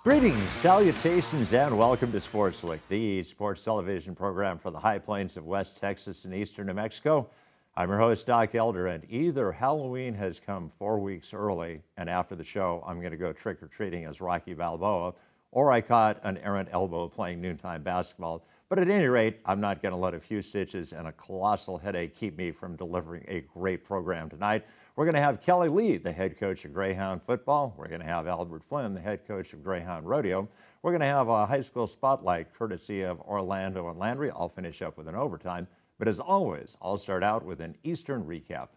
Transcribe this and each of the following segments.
Greetings, salutations, and welcome to Sportslook, the sports television program for the high plains of West Texas and eastern New Mexico. I'm your host, Doc Elder, and either Halloween has come 4 weeks early, and after the show, I'm going to go trick-or-treating as Rocky Balboa, or I caught an errant elbow playing noontime basketball. But at any rate, I'm not going to let a few stitches and a colossal headache keep me from delivering a great program tonight. We're going to have Kelley Lee, the head coach of Greyhound football. We're going to have Flinn, the head coach of Greyhound Rodeo. We're going to have a high school spotlight courtesy of Orlando and Landry. I'll finish up with an overtime. But as always, I'll start out with an Eastern recap.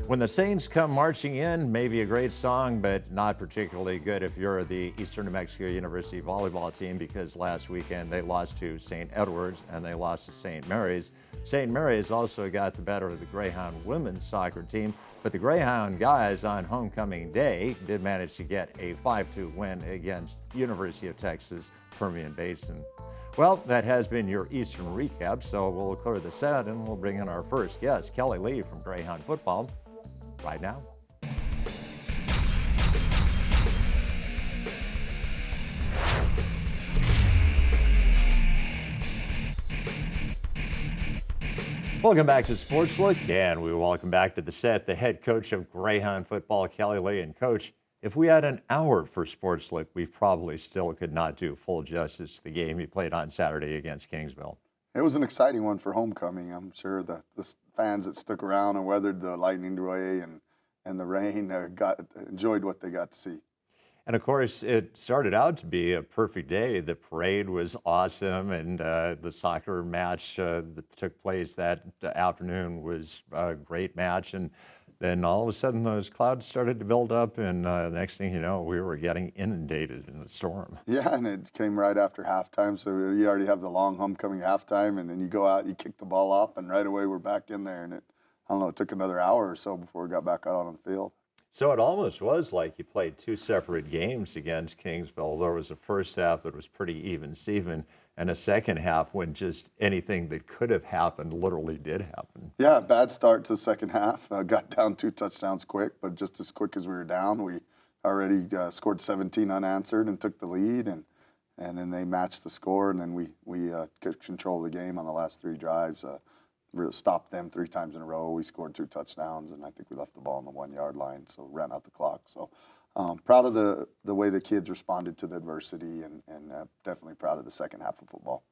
When the Saints come marching in, maybe a great song, but not particularly good if you're the Eastern New Mexico University volleyball team, because last weekend they lost to St. Edwards and they lost to St. Mary's. St. Mary's also got the better of the Greyhound women's soccer team, but the Greyhound guys on homecoming day did manage to get a 5-2 win against University of Texas Permian Basin. Well, that has been your Eastern recap, so we'll clear the set and we'll bring in our first guest, Kelley Lee from Greyhound football, right now. Welcome back to Sportslook, and we welcome back to the set the head coach of Greyhound football, Kelley Lee. And Coach, if we had an hour for Sportslook, we probably still could not do full justice to the game you played on Saturday against Kingsville. It was an exciting one for homecoming. I'm sure the fans that stuck around and weathered the lightning delay and the rain enjoyed what they got to see. And of course, it started out to be a perfect day. The parade was awesome, and the soccer match that took place that afternoon was a great match. And then all of a sudden, those clouds started to build up, and the next thing you know, we were getting inundated in a storm. Yeah, and it came right after halftime, so you already have the long homecoming halftime, and then you go out, you kick the ball off, and right away we're back in there. And it took another hour or so before we got back out on the field. So it almost was like you played two separate games against Kingsville. There was a first half that was pretty even-steven, and a second half when just anything that could have happened literally did happen. Yeah, bad start to the second half. Got down 2 touchdowns quick, but just as quick as we were down, we already scored 17 unanswered and took the lead, and then they matched the score, and then we could control the game on the last 3 drives. Really stopped them 3 times in a row. We scored 2 touchdowns, and I think we left the ball on the 1-yard line, so ran out the clock. So proud of the way the kids responded to the adversity, and definitely proud of the second half of football.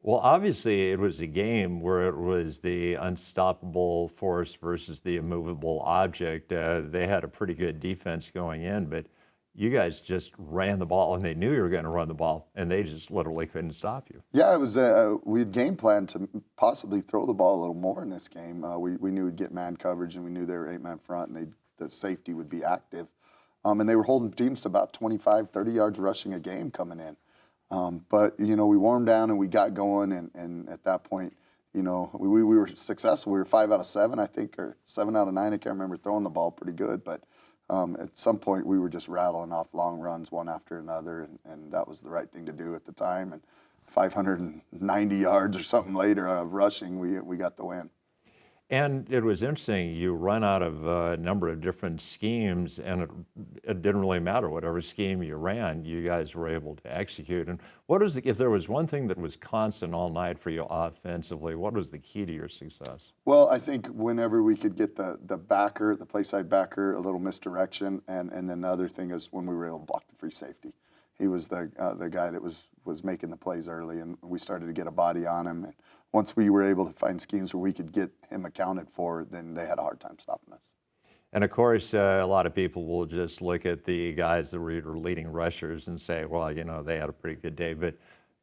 Well, obviously, it was a game where it was the unstoppable force versus the immovable object. They had a pretty good defense going in, but you guys just ran the ball, and they knew you were going to run the ball, and they just literally couldn't stop you. Yeah, it was. We had game planned to possibly throw the ball a little more in this game. We knew we'd get man coverage, and we knew they were 8-man front, and the safety would be active. And they were holding teams to about 25, 30 yards rushing a game coming in. But, we warmed down, and we got going, and at that point, we were successful. We were 5 out of 7, I think, or 7 out of 9. I can't remember, throwing the ball pretty good, but at some point, we were just rattling off long runs one after another, and that was the right thing to do at the time. And 590 yards or something later of rushing, we got the win. And it was interesting, you run out of a number of different schemes, and it didn't really matter whatever scheme you ran, you guys were able to execute. And if there was one thing that was constant all night for you offensively, what was the key to your success? Well, I think whenever we could get the backer, the play side backer, a little misdirection, and then the other thing is when we were able to block the free safety. He was the guy that was making the plays early, and we started to get a body on him. And once we were able to find schemes where we could get him accounted for, then they had a hard time stopping us. And of course, a lot of people will just look at the guys that were leading rushers and say, well, they had a pretty good day. But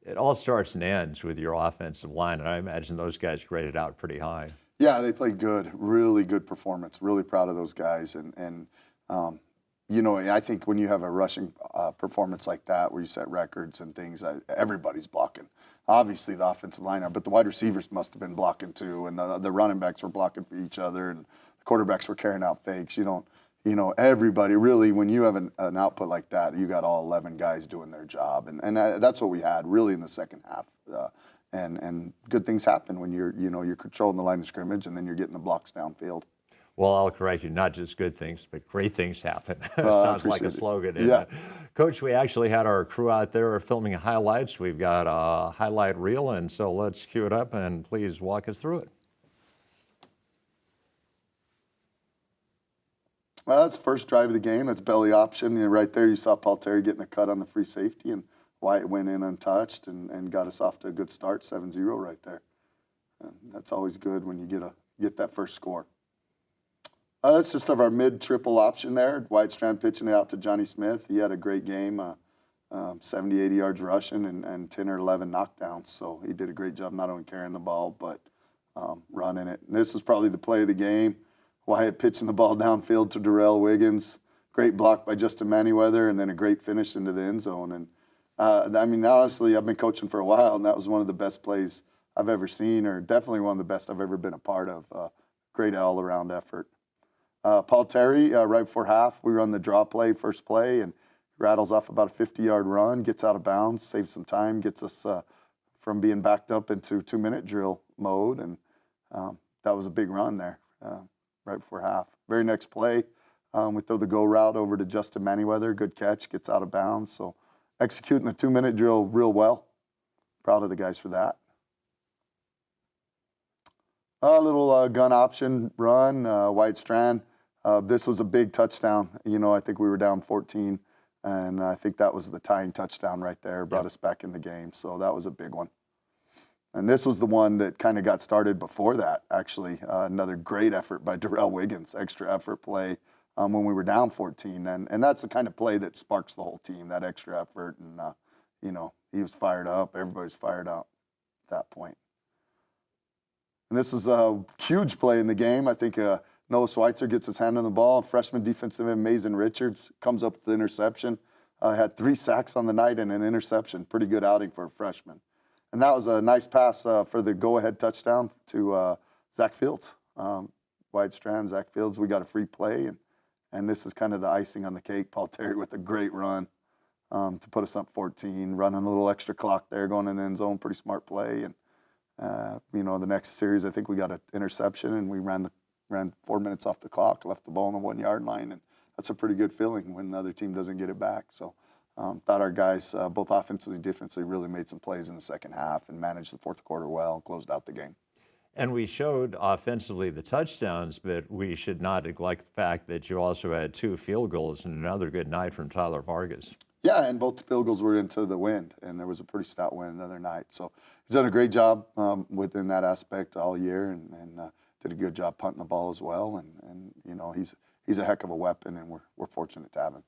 it all starts and ends with your offensive line, and I imagine those guys graded out pretty high. Yeah, they played good, really good performance. Really proud of those guys. And I think when you have a rushing performance like that, where you set records and things, everybody's blocking. Obviously, the offensive line, but the wide receivers must have been blocking too, and the running backs were blocking for each other, and the quarterbacks were carrying out fakes. Everybody really, when you have an output like that, you got all 11 guys doing their job, and that's what we had really in the second half. And good things happen when you're controlling the line of scrimmage, and then you're getting the blocks downfield. Well, I'll correct you, not just good things, but great things happen. I Sounds like a appreciate it. slogan. isn't Yeah. it? Coach, we actually had our crew out there filming highlights. We've got a highlight reel, and so let's cue it up and please walk us through it. Well, that's the first drive of the game. That's belly option. Right there, you saw Paul Terry getting a cut on the free safety, and Wyatt went in untouched and got us off to a good start, 7-0 right there. And that's always good when you get that first score. That's just of our mid-triple option there. Wyatt Strand pitching it out to Johnny Smith. He had a great game, 70, 80 yards rushing and 10 or 11 knockdowns. So he did a great job not only carrying the ball, but running it. And this was probably the play of the game. Wyatt pitching the ball downfield to Darrell Wiggins. Great block by Justin Manyweather, and then a great finish into the end zone. And I mean, honestly, I've been coaching for a while, and that was one of the best plays I've ever seen, or definitely one of the best I've ever been a part of. Great all-around effort. Paul Terry, right before half, we run the draw play, first play, and rattles off about a 50-yard run, gets out of bounds, saves some time, gets us from being backed up into 2-minute drill mode, and that was a big run there right before half. Very next play, we throw the go route over to Justin Manyweather, good catch, gets out of bounds. So executing the 2-minute drill real well. Proud of the guys for that. A little gun option run, Wyatt Strand. This was a big touchdown. I think we were down 14, and I think that was the tying touchdown right there, brought us back in the game. So that was a big one. And this was the one that kind of got started before that, actually. Another great effort by Darrell Wiggins, extra effort play when we were down 14. And that's the kind of play that sparks the whole team, that extra effort. And, he was fired up. Everybody's fired up at that point. And this is a huge play in the game. I think Noah Schweitzer gets his hand on the ball. Freshman defensive end Mason Richards comes up with the interception. Had 3 sacks on the night and an interception. Pretty good outing for a freshman. And that was a nice pass for the go-ahead touchdown to Zach Fields. Wyatt Strand, Zach Fields, we got a free play. And this is kind of the icing on the cake. Paul Terry with a great run to put us up 14, running a little extra clock there, going in the end zone, pretty smart play. And, the next series, I think we got an interception, and we ran 4 minutes off the clock, left the ball on the 1-yard line. And that's a pretty good feeling when the other team doesn't get it back. So thought our guys, both offensively and defensively, really made some plays in the second half and managed the fourth quarter well and closed out the game. And we showed offensively the touchdowns, but we should not neglect the fact that you also had 2 field goals and another good night from Tyler Vargas. Yeah, and both field goals were into the wind, and there was a pretty stout wind the other night. So he's done a great job within that aspect all year, and did a good job punting the ball as well. And he's a heck of a weapon, and we're fortunate to have him.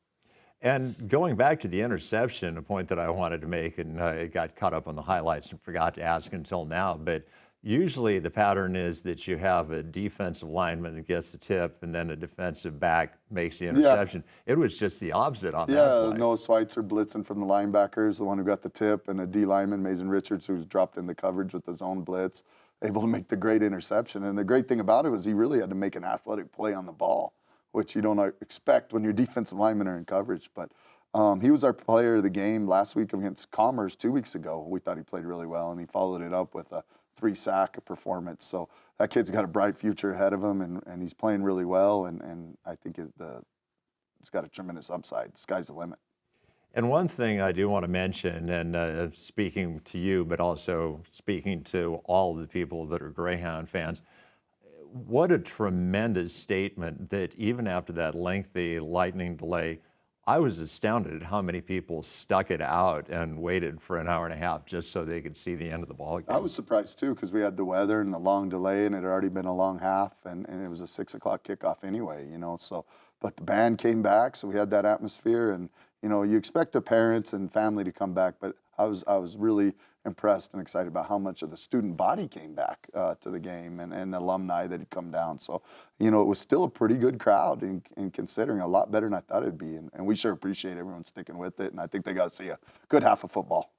And going back to the interception, a point that I wanted to make, and it got caught up on the highlights and forgot to ask until now, but usually the pattern is that you have a defensive lineman that gets the tip and then a defensive back makes the interception. Yeah. It was just the opposite on that play. Yeah, Noah Schweitzer blitzing from the linebackers, the one who got the tip, and a D lineman, Mason Richards, who was dropped in the coverage with his own blitz, able to make the great interception. And the great thing about it was he really had to make an athletic play on the ball, which you don't expect when your defensive linemen are in coverage. But he was our player of the game last week against Commerce 2 weeks ago. We thought he played really well, and he followed it up with a 3-sack performance. So that kid's got a bright future ahead of him, and he's playing really well, and I think it's got a tremendous upside. The sky's the limit. And one thing I do want to mention, and speaking to you, but also speaking to all of the people that are Greyhound fans, what a tremendous statement that even after that lengthy lightning delay, I was astounded at how many people stuck it out and waited for an hour and a half just so they could see the end of the ball game. I was surprised too, because we had the weather and the long delay, and it had already been a long half, and it was a 6 o'clock kickoff anyway, so, but the band came back, so we had that atmosphere, and, you expect the parents and family to come back, but I was really impressed and excited about how much of the student body came back to the game, and the alumni that had come down. So, it was still a pretty good crowd, and considering a lot better than I thought it'd be. And we sure appreciate everyone sticking with it. And I think they got to see a good half of football.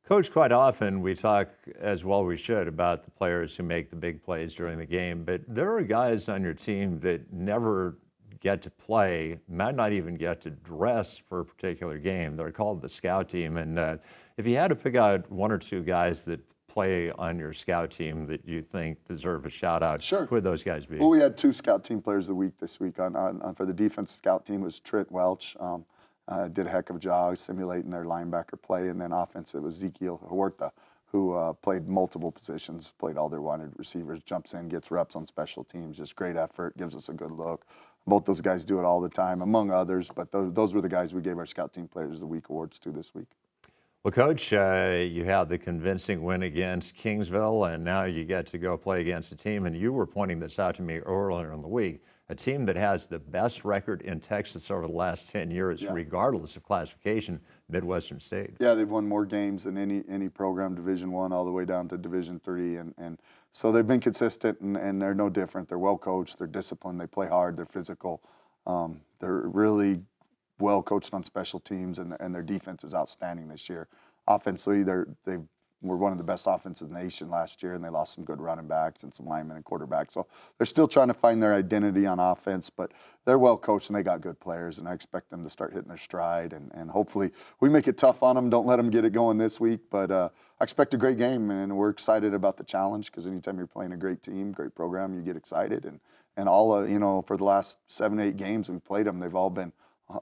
Coach, quite often we talk, as well we should, about the players who make the big plays during the game. But there are guys on your team that never get to play, might not even get to dress for a particular game. They're called the scout team. And if you had to pick out 1 or 2 guys that play on your scout team that you think deserve a shout out? Sure. Who would those guys be? Well, we had 2 scout team players of the week this week. For the defense scout team was Trent Welch. Did a heck of a job simulating their linebacker play. And then offense, it was Ezekiel Huerta, who played multiple positions, played all their wanted receivers, jumps in, gets reps on special teams, just great effort, gives us a good look. Both those guys do it all the time, among others, but those were the guys we gave our Scout Team Players of the Week awards to this week. Well, Coach, you had the convincing win against Kingsville, and now you get to go play against a team, and you were pointing this out to me earlier in the week, a team that has the best record in Texas over the last 10 years, regardless of classification, Midwestern State. Yeah, they've won more games than any program, Division I all the way down to Division III, and so they've been consistent, and they're no different. They're well coached, they're disciplined, they play hard, they're physical, they're really well coached on special teams, and their defense is outstanding this year. Offensively, they were one of the best offenses in the nation last year, and they lost some good running backs and some linemen and quarterbacks. So they're still trying to find their identity on offense, but they're well coached and they got good players, and I expect them to start hitting their stride, and hopefully we make it tough on them. Don't let them get it going this week, but I expect a great game, and we're excited about the challenge, because anytime you're playing a great team, great program, you get excited, and all for the last 7-8 games we've played them, they've all been,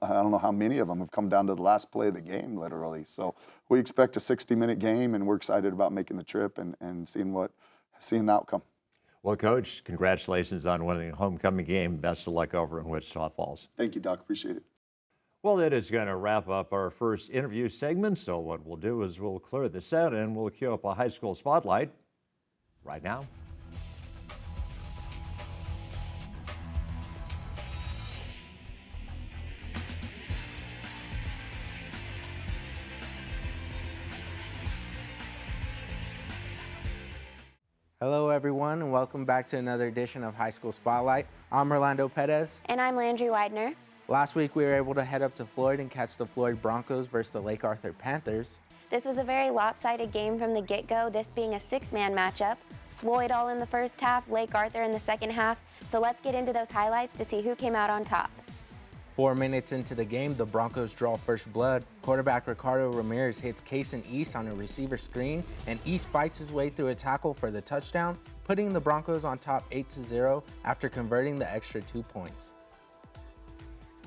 I don't know how many of them have come down to the last play of the game, literally. So we expect a 60-minute game, and we're excited about making the trip and seeing the outcome. Well, Coach, congratulations on winning the homecoming game. Best of luck over in Wichita Falls. Thank you, Doc. Appreciate it. Well, that is going to wrap up our first interview segment. So what we'll do is we'll clear the set and we'll cue up a high school spotlight right now. Hello everyone, and welcome back to another edition of High School Spotlight. I'm Orlando Perez. And I'm Landry Widener. Last week we were able to head up to Floyd and catch the Floyd Broncos versus the Lake Arthur Panthers. This was a very lopsided game from the get-go, this being a 6-man matchup. Floyd all in the first half, Lake Arthur in the second half. So let's get into those highlights to see who came out on top. 4 minutes into the game, the Broncos draw first blood. Quarterback Ricardo Ramirez hits Kaysen East on a receiver screen, and East fights his way through a tackle for the touchdown, putting the Broncos on top 8-0 after converting the extra 2 points.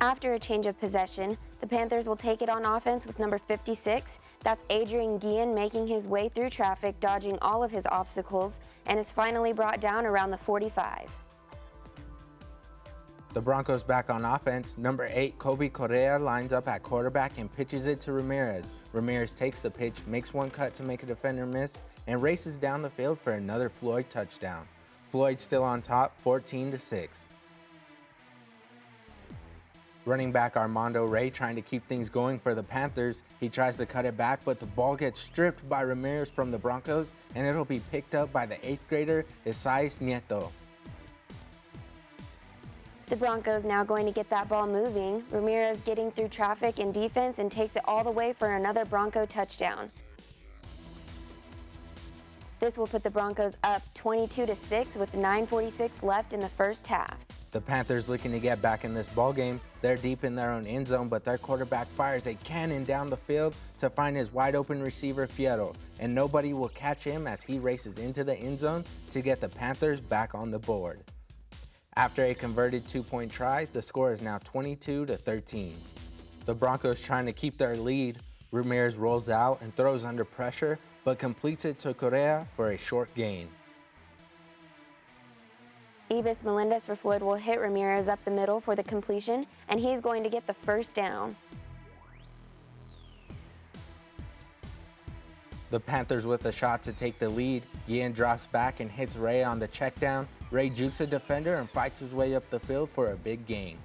After a change of possession, the Panthers will take it on offense with number 56. That's Adrian Guillen making his way through traffic, dodging all of his obstacles, and is finally brought down around the 45. The Broncos back on offense. Number 8, Kobe Correa lines up at quarterback and pitches it to Ramirez. Ramirez takes the pitch, makes one cut to make a defender miss, and races down the field for another Floyd touchdown. Floyd still on top, 14-6. Running back Armando Ray trying to keep things going for the Panthers. He tries to cut it back, but the ball gets stripped by Ramirez from the Broncos, and it'll be picked up by the 8th grader, Isais Nieto. The Broncos now going to get that ball moving. Ramirez getting through traffic and defense and takes it all the way for another Bronco touchdown. This will put the Broncos up 22-6 with 9:46 left in the first half. The Panthers looking to get back in this ball game. They're deep in their own end zone, but their quarterback fires a cannon down the field to find his wide open receiver Fierro, and nobody will catch him as he races into the end zone to get the Panthers back on the board. After a converted 2-point try, the score is now 22-13. The Broncos trying to keep their lead. Ramirez rolls out and throws under pressure, but completes it to Correa for a short gain. Ibis Melendez for Floyd will hit Ramirez up the middle for the completion, and he's going to get the first down. The Panthers with a shot to take the lead. Guillen drops back and hits Ray on the check down. Ray jukes a defender and fights his way up the field for a big gain.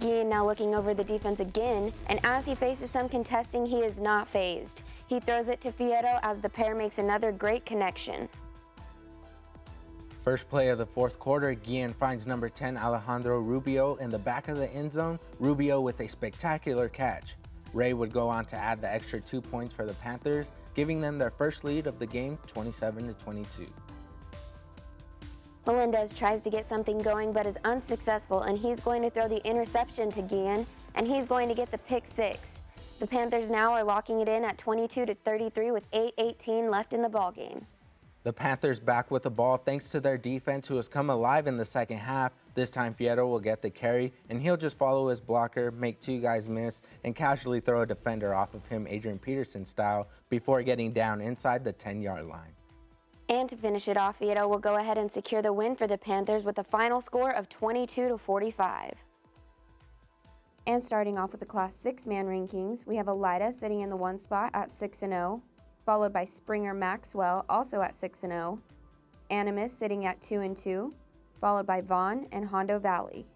Guillen now looking over the defense again, and as he faces some contesting, he is not fazed. He throws it to Fierro as the pair makes another great connection. First play of the fourth quarter, Guillen finds number 10 Alejandro Rubio in the back of the end zone, Rubio with a spectacular catch. Ray would go on to add the extra 2 points for the Panthers, giving them their first lead of the game, 27-22. Melendez tries to get something going but is unsuccessful, and he's going to throw the interception to Guillen, and he's going to get the pick 6. The Panthers now are locking it in at 22-33 with 8:18 left in the ballgame. The Panthers back with the ball thanks to their defense, who has come alive in the second half. This time Fierro will get the carry, and he'll just follow his blocker, make two guys miss, and casually throw a defender off of him Adrian Peterson style before getting down inside the 10-yard line. And to finish it off, Fierro will go ahead and secure the win for the Panthers with a final score of 22-45. And starting off with the Class 6-man rankings, we have Elida sitting in the 1 spot at 6-0, followed by Springer Maxwell, also at 6-0, Animus sitting at 2-2, followed by Vaughn and Hondo Valley.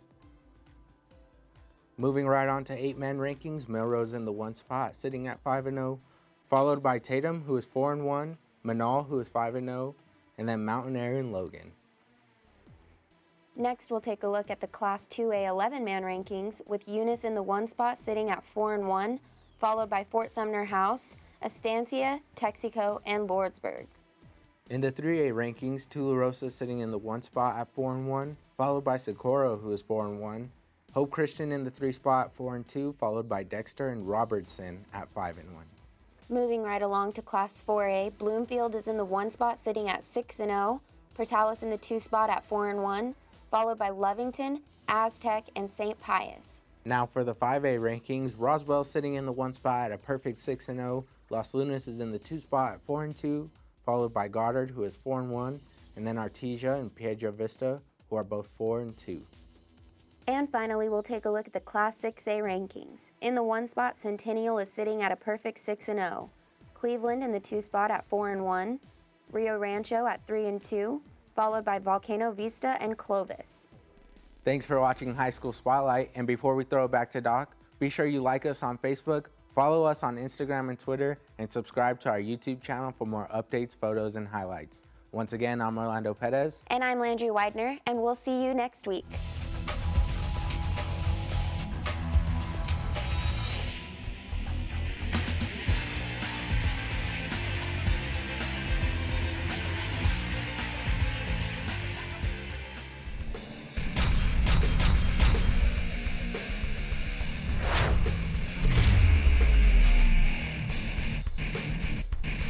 Moving right on to 8-man rankings, Melrose in the 1 spot, sitting at 5-0, followed by Tatum, who is 4-1, Manal, who is 5-0, and then Mountain Air and Logan. Next, we'll take a look at the Class 2A 11-man rankings, with Eunice in the 1 spot sitting at 4-1, followed by Fort Sumner House, Estancia, Texaco, and Lordsburg. In the 3A rankings, Tularosa sitting in the 1 spot at 4-1, followed by Socorro, who is 4-1, Hope Christian in the 3 spot 4-2, followed by Dexter and Robertson at 5-1. Moving right along to Class 4A, Bloomfield is in the 1 spot sitting at 6-0, Portales in the 2 spot at 4-1, followed by Lovington, Aztec, and St. Pius. Now for the 5A rankings, Roswell sitting in the 1 spot at a perfect 6-0, Las Lunas is in the 2 spot at 4-2, followed by Goddard, who is 4-1, and then Artesia and Piedra Vista, who are both 4-2. And finally, we'll take a look at the Class 6A rankings. In the 1 spot, Centennial is sitting at a perfect 6-0. Cleveland in the 2 spot at 4-1. Rio Rancho at 3-2, followed by Volcano Vista and Clovis. Thanks for watching High School Spotlight, and before we throw it back to Doc, be sure you like us on Facebook, follow us on Instagram and Twitter, and subscribe to our YouTube channel for more updates, photos, and highlights. Once again, I'm Orlando Perez. And I'm Landry Widener, and we'll see you next week.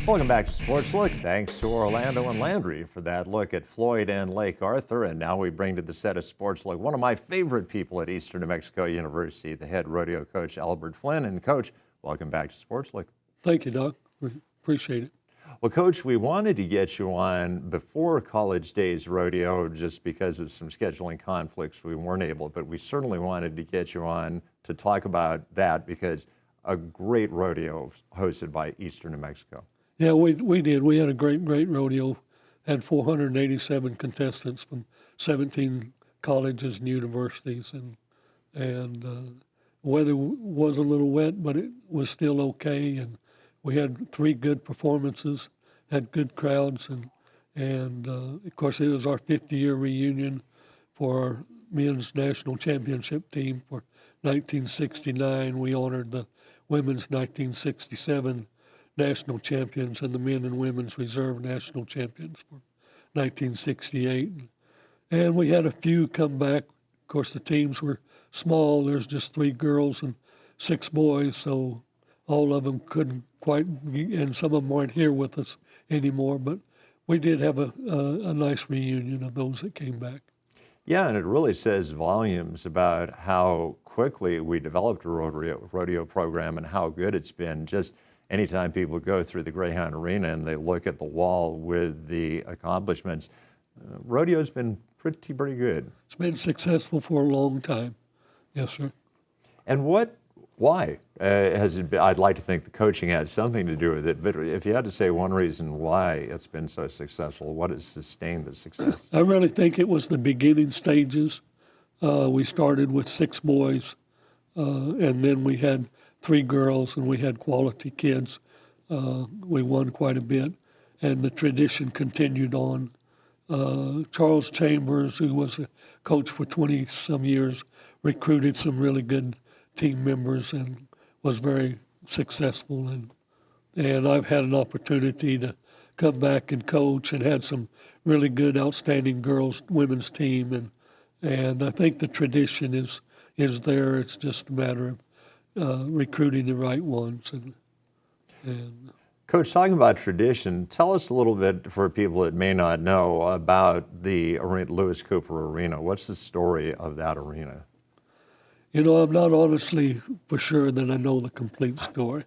Welcome back to Sportslook. Thanks to Orlando and Landry for that look at Floyd and Lake Arthur. And now we bring to the set of Sportslook one of my favorite people at Eastern New Mexico University, the head rodeo coach, Albert Flinn. And Coach, welcome back to Sportslook. Thank you, Doc. We appreciate it. Well, Coach, we wanted to get you on before College Days Rodeo just because of some scheduling conflicts. We weren't able, but we certainly wanted to get you on to talk about that because a great rodeo hosted by Eastern New Mexico. Yeah, we did. We had a great rodeo. Had 487 contestants from 17 colleges and universities, and weather was a little wet, but it was still okay. And we had 3 good performances, had good crowds, and of course it was our 50-year reunion for our men's national championship team for 1969. We honored the women's 1967 national champions and the men and women's reserve national champions for 1968. And we had a few come back. Of course, the teams were small. There's just 3 girls and 6 boys, so all of them couldn't quite, and some of them aren't here with us anymore, but we did have a nice reunion of those that came back. Yeah, and it really says volumes about how quickly we developed a rodeo program and how good it's been. Just anytime people go through the Greyhound Arena and they look at the wall with the accomplishments, rodeo's been pretty good. It's been successful for a long time. Yes, sir. And why has it been? I'd like to think the coaching had something to do with it, but if you had to say one reason why it's been so successful, what has sustained the success? I really think it was the beginning stages. We started with 6 boys, and then we had 3 girls, and we had quality kids. We won quite a bit, and the tradition continued on. Charles Chambers, who was a coach for 20-some years, recruited some really good team members and was very successful. And I've had an opportunity to come back and coach and had some really good, outstanding women's team. And I think the tradition is there. It's just a matter of recruiting the right ones. And Coach, talking about tradition, tell us a little bit for people that may not know about the Lewis Cooper Arena. What's the story of that arena? you know, I'm not honestly for sure that I know the complete story,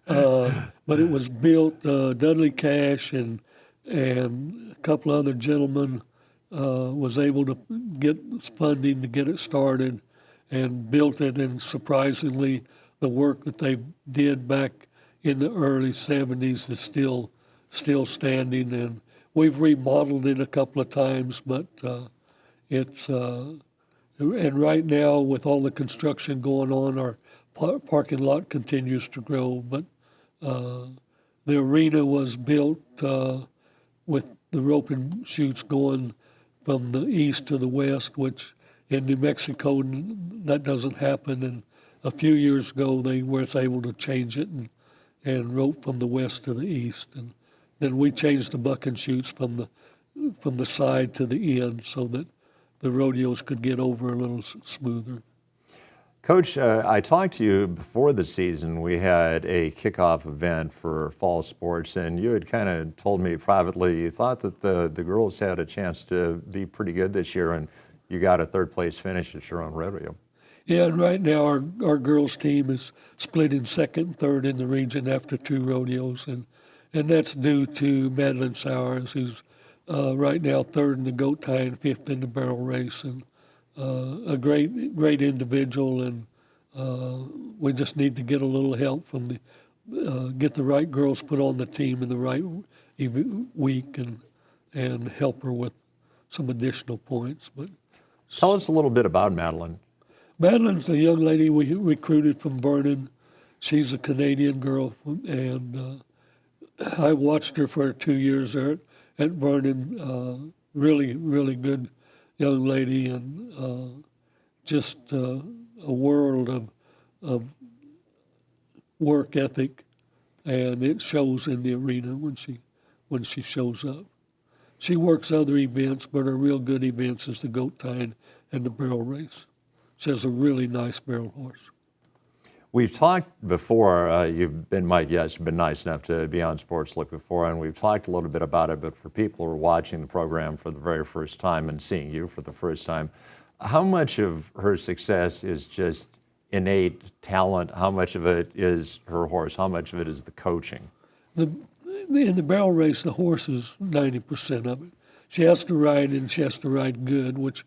but it was built. Dudley Cash and a couple other gentlemen was able to get funding to get it started, and built it. And surprisingly, the work that they did back in the early 70s is still standing. And we've remodeled it a couple of times, but it's and right now with all the construction going on, our parking lot continues to grow. But the arena was built with the rope and chutes going from the east to the west, which in New Mexico that doesn't happen. And a few years ago they were able to change it and rope from the west to the east. And then we changed the buck and chutes from the side to the end so that the rodeos could get over a little smoother. Coach, I talked to you before the season. We had a kickoff event for fall sports, and you had kind of told me privately you thought that the girls had a chance to be pretty good this year, and you got a third place finish at your own rodeo. Yeah, and right now our girls team is split in second and third in the region after 2 rodeos, and that's due to Madeline Sowers, who's right now third in the goat tie and fifth in the barrel race, and a great individual. And we just need to get a little help from get the right girls put on the team in the right week and help her with some additional points. But tell us a little bit about Madeline. Madeline's a young lady we recruited from Vernon. She's a Canadian girl, and I watched her for 2 years there at Vernon. Really, really good young lady, and just a world of work ethic, and it shows in the arena when she shows up. She works other events, but her real good events is the goat tie and the barrel race. She has a really nice barrel horse. We've talked before, you've been my guest, you've been nice enough to be on Sportslook before, and we've talked a little bit about it, but for people who are watching the program for the very first time and seeing you for the first time, how much of her success is just innate talent? How much of it is her horse? How much of it is the coaching? In the barrel race, the horse is 90% of it. She has to ride, and she has to ride good, which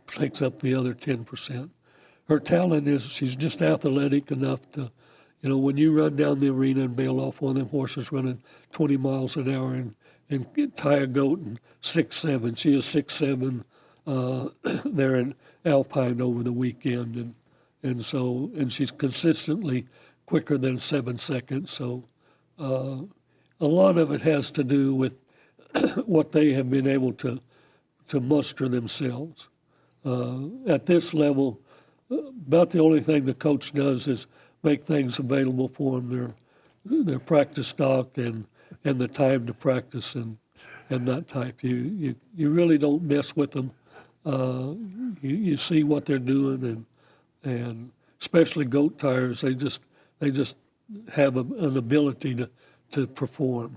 takes up the other 10%. Her talent is she's just athletic enough to, you know, when you run down the arena and bail off one of them horses running 20 miles an hour and tie a goat in 6'7". She is 6'7" there in Alpine over the weekend, and she's consistently quicker than 7 seconds. So a lot of it has to do with what they have been able to muster themselves. At this level, about the only thing the coach does is make things available for them, their practice stock and the time to practice and that type. You really don't mess with them. You see what they're doing, and especially goat tires, they just have an ability to perform.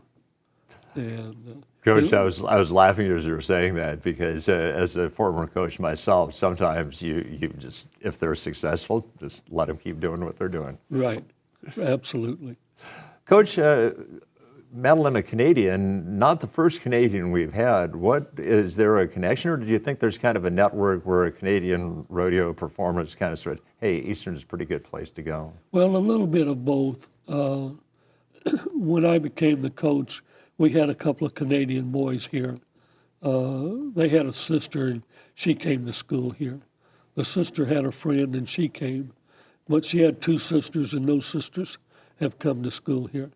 And Coach, I was laughing as you were saying that because as a former coach myself, sometimes you just, if they're successful, just let them keep doing what they're doing. Right, absolutely. Coach, Madeline, a Canadian, not the first Canadian we've had. Is there a connection, or do you think there's kind of a network where a Canadian rodeo performance kind of said, hey, Eastern is a pretty good place to go? Well, a little bit of both. When I became the coach, we had a couple of Canadian boys here. They had a sister, and she came to school here. The sister had a friend, and she came. But she had 2 sisters, and those sisters have come to school here.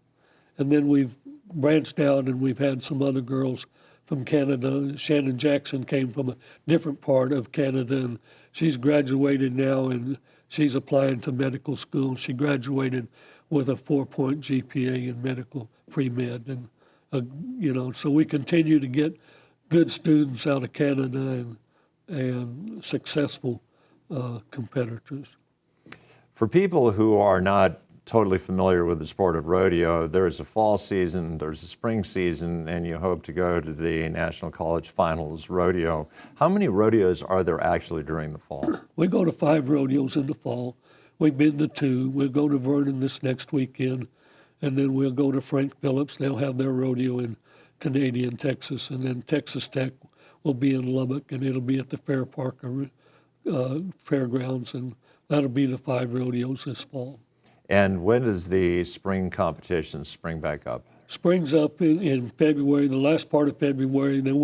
And then we've branched out, and we've had some other girls from Canada. Shannon Jackson came from a different part of Canada, and she's graduated now, and she's applying to medical school. She graduated with a 4-point GPA in medical pre-med. And so we continue to get good students out of Canada and successful competitors. For people who are not totally familiar with the sport of rodeo, there's a fall season, there's a spring season, and you hope to go to the National College Finals rodeo. How many rodeos are there actually during the fall? We go to 5 rodeos in the fall. We've been to 2. We'll go to Vernon this next weekend, and then we'll go to Frank Phillips. They'll have their rodeo in Canadian, Texas, and then Texas Tech will be in Lubbock, and it'll be at the Fair Park Fairgrounds, and that'll be the 5 rodeos this fall. And when does the spring competition spring back up? Spring's up in February, the last part of February. Then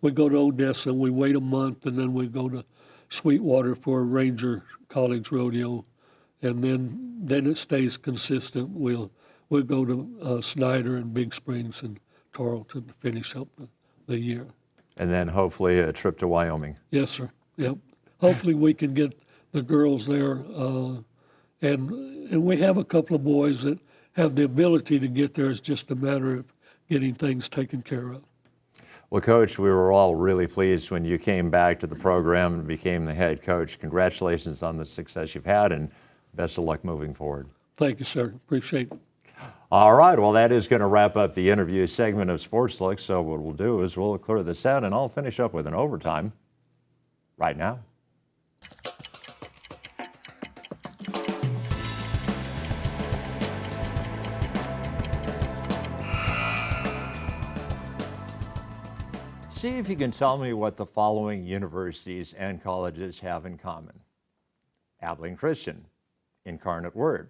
we go to Odessa, and we wait a month, and then we go to Sweetwater for a Ranger College Rodeo, and then it stays consistent. We'll go to Snyder and Big Springs and Tarleton to finish up the year. And then hopefully a trip to Wyoming. Yes, sir. Yep. Hopefully we can get the girls there, and we have a couple of boys that have the ability to get there. It's just a matter of getting things taken care of. Well, Coach, we were all really pleased when you came back to the program and became the head coach. Congratulations on the success you've had, and best of luck moving forward. Thank you, sir. Appreciate it. All right, well, that is going to wrap up the interview segment of Sportslook. So what we'll do is we'll clear this out, and I'll finish up with an overtime right now. See if you can tell me what the following universities and colleges have in common. Abilene Christian, Incarnate Word,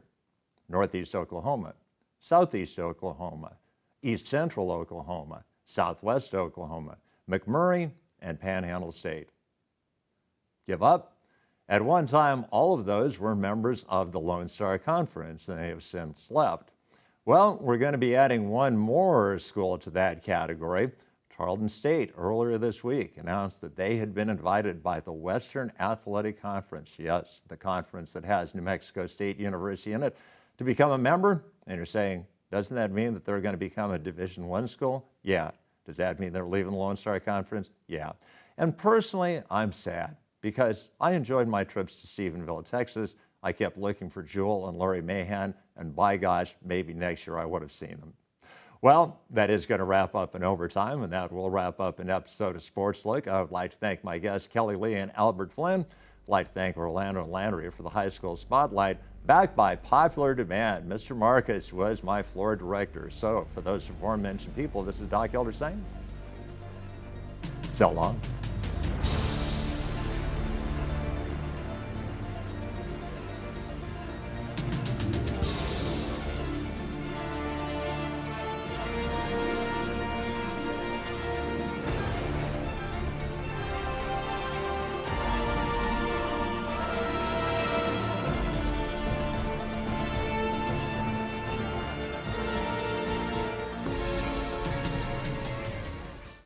Northeast Oklahoma, Southeast Oklahoma, East Central Oklahoma, Southwest Oklahoma, McMurray, and Panhandle State. Give up? At one time, all of those were members of the Lone Star Conference, and they have since left. Well, we're going to be adding one more school to that category. Tarleton State earlier this week announced that they had been invited by the Western Athletic Conference, yes, the conference that has New Mexico State University in it, to become a member. And you're saying, doesn't that mean that they're going to become a Division I school? Yeah. Does that mean they're leaving the Lone Star Conference? Yeah. And personally, I'm sad because I enjoyed my trips to Stephenville, Texas. I kept looking for Jewel and Larry Mahan, and by gosh, maybe next year I would have seen them. Well, that is going to wrap up in overtime, and that will wrap up an episode of Sportslook. I would like to thank my guests, Kelley Lee and Albert Flinn. I'd like to thank Orlando and Landry for the high school spotlight. Backed by popular demand, Mr. Marcus was my floor director. So for those aforementioned people, this is Doc Elder saying, so long.